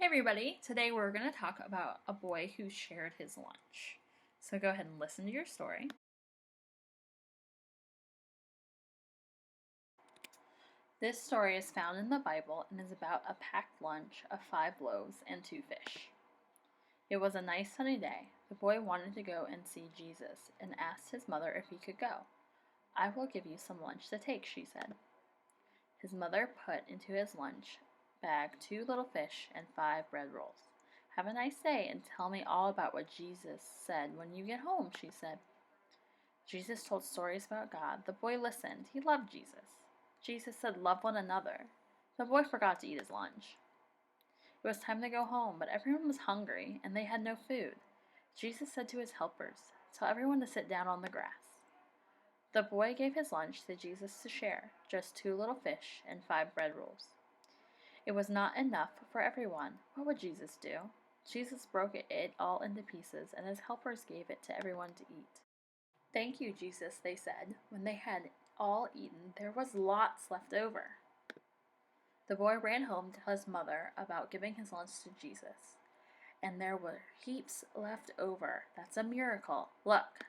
Hey everybody, today we're going to talk about a boy who shared his lunch. So go ahead and listen to your story. This story is found in the Bible and is about a packed lunch of 5 loaves and 2 fish. It was a nice sunny day. The boy wanted to go and see Jesus and asked his mother if he could go. "I will give you some lunch to take," she said. His mother put into his lunch bag 2 little fish and 5 bread rolls. "Have a nice day and tell me all about what Jesus said when you get home," she said. Jesus told stories about God. The boy listened. He loved Jesus. Jesus said, "Love one another." The boy forgot to eat his lunch. It was time to go home, but everyone was hungry and they had no food. Jesus said to his helpers, "Tell everyone to sit down on the grass." The boy gave his lunch to Jesus to share, just 2 little fish and 5 bread rolls. It was not enough for everyone. What would Jesus do? Jesus broke it all into pieces, and his helpers gave it to everyone to eat. "Thank you, Jesus," they said. When they had all eaten, there was lots left over. The boy ran home to tell his mother about giving his lunch to Jesus. "And there were heaps left over. That's a miracle. Look."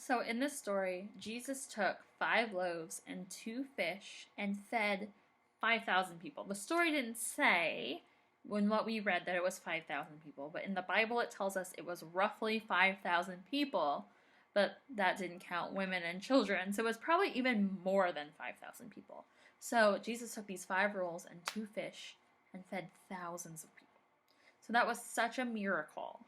So in this story, Jesus took 5 loaves and 2 fish and fed 5,000 people. The story didn't say, when what we read, that it was 5,000 people, but in the Bible it tells us it was roughly 5,000 people, but that didn't count women and children, so it was probably even more than 5,000 people. So Jesus took these 5 rolls and 2 fish and fed thousands of people. So that was such a miracle.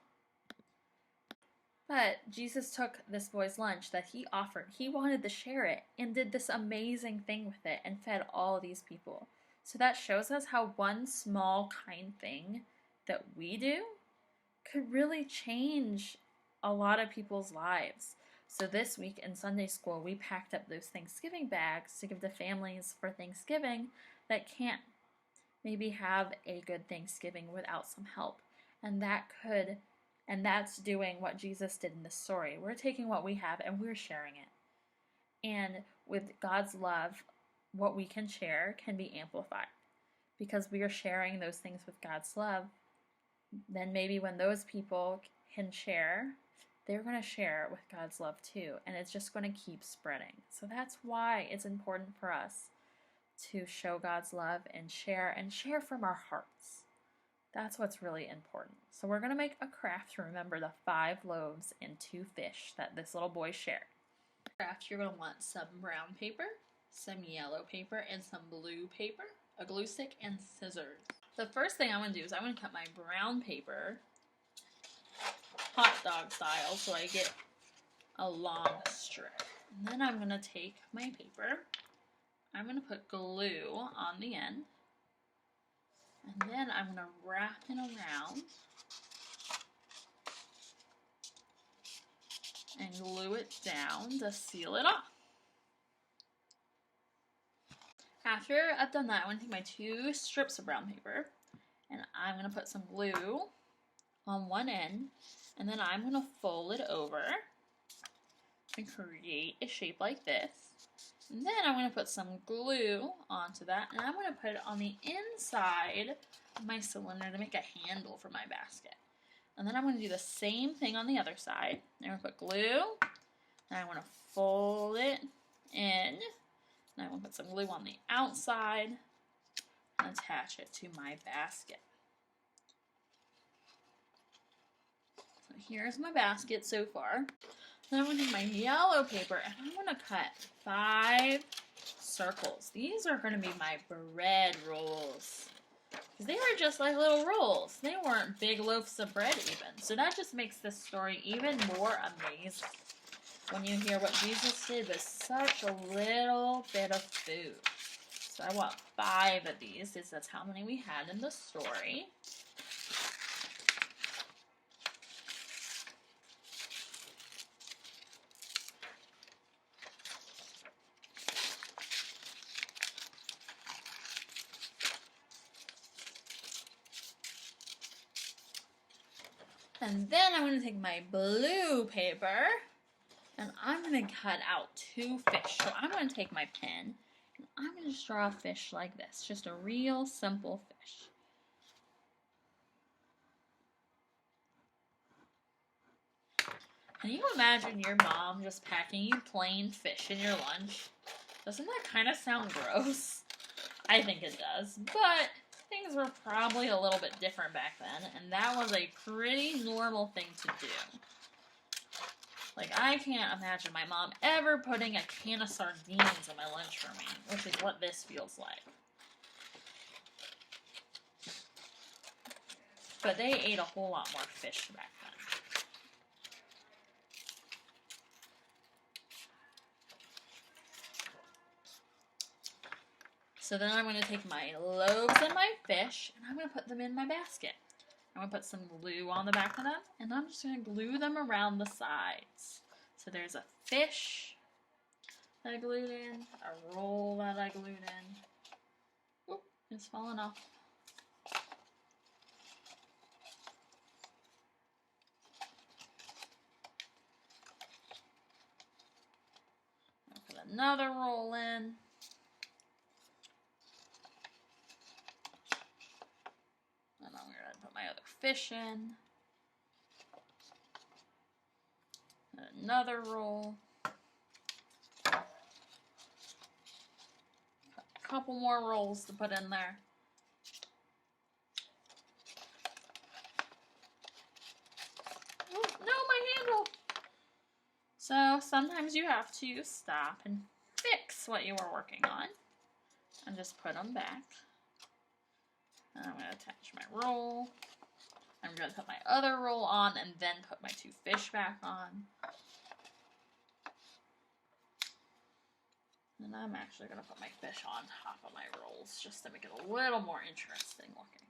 But Jesus took this boy's lunch that he offered. He wanted to share it and did this amazing thing with it and fed all these people. So that shows us how one small kind thing that we do could really change a lot of people's lives. So this week in Sunday school, we packed up those Thanksgiving bags to give to families for Thanksgiving that can't maybe have a good Thanksgiving without some help. And that's doing what Jesus did in this story. We're taking what we have and we're sharing it. And with God's love, what we can share can be amplified. Because we are sharing those things with God's love, then maybe when those people can share, they're going to share it with God's love too. And it's just going to keep spreading. So that's why it's important for us to show God's love and share from our hearts. That's what's really important. So we're going to make a craft to remember the 5 loaves and 2 fish that this little boy shared. Craft, you're going to want some brown paper, some yellow paper, and some blue paper, a glue stick, and scissors. The first thing I'm going to do is I'm going to cut my brown paper hot dog style so I get a long strip. And then I'm going to take my paper, I'm going to put glue on the end, and then I'm going to wrap it around and glue it down to seal it off. After I've done that, I'm going to take my 2 strips of brown paper and I'm going to put some glue on one end, and then I'm going to fold it over and create a shape like this. And then I'm going to put some glue onto that, and I'm going to put it on the inside of my cylinder to make a handle for my basket. And then I'm going to do the same thing on the other side. I'm going to put glue, and I want to fold it in, and I'm going to put some glue on the outside and attach it to my basket. So here's my basket so far. Then I'm going to take my yellow paper and I'm going to cut 5 circles. These are going to be my bread rolls. Because they were just like little rolls. They weren't big loaves of bread even. So that just makes this story even more amazing. When you hear what Jesus did with such a little bit of food. So I want 5 of these, because that's how many we had in the story. And then I'm going to take my blue paper And I'm going to cut out 2 fish. So I'm going to take my pen and I'm going to just draw a fish like this. Just a real simple fish. Can you imagine your mom just packing you plain fish in your lunch? Doesn't that kind of sound gross? I think it does, but things were probably a little bit different back then, and that was a pretty normal thing to do. Like, I can't imagine my mom ever putting a can of sardines in my lunch for me, which is what this feels like. But they ate a whole lot more fish back then. So then I'm going to take my loaves and my fish, and I'm going to put them in my basket. I'm going to put some glue on the back of them, and I'm just going to glue them around the sides. So there's a fish that I glued in, a roll that I glued in. Oop, it's falling off. I'll put another roll in. And I'm going to put my other fish in. Another roll. A couple more rolls to put in there. Oh, no, my handle! So sometimes you have to stop and fix what you were working on. And just put them back. And I'm going to attach my roll. I'm going to put my other roll on and then put my 2 fish back on. And I'm actually going to put my fish on top of my rolls just to make it a little more interesting looking.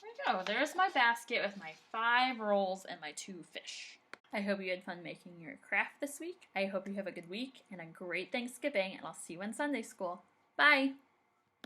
There we go. There's my basket with my 5 rolls and my 2 fish. I hope you had fun making your craft this week. I hope you have a good week and a great Thanksgiving, and I'll see you in Sunday school. Bye!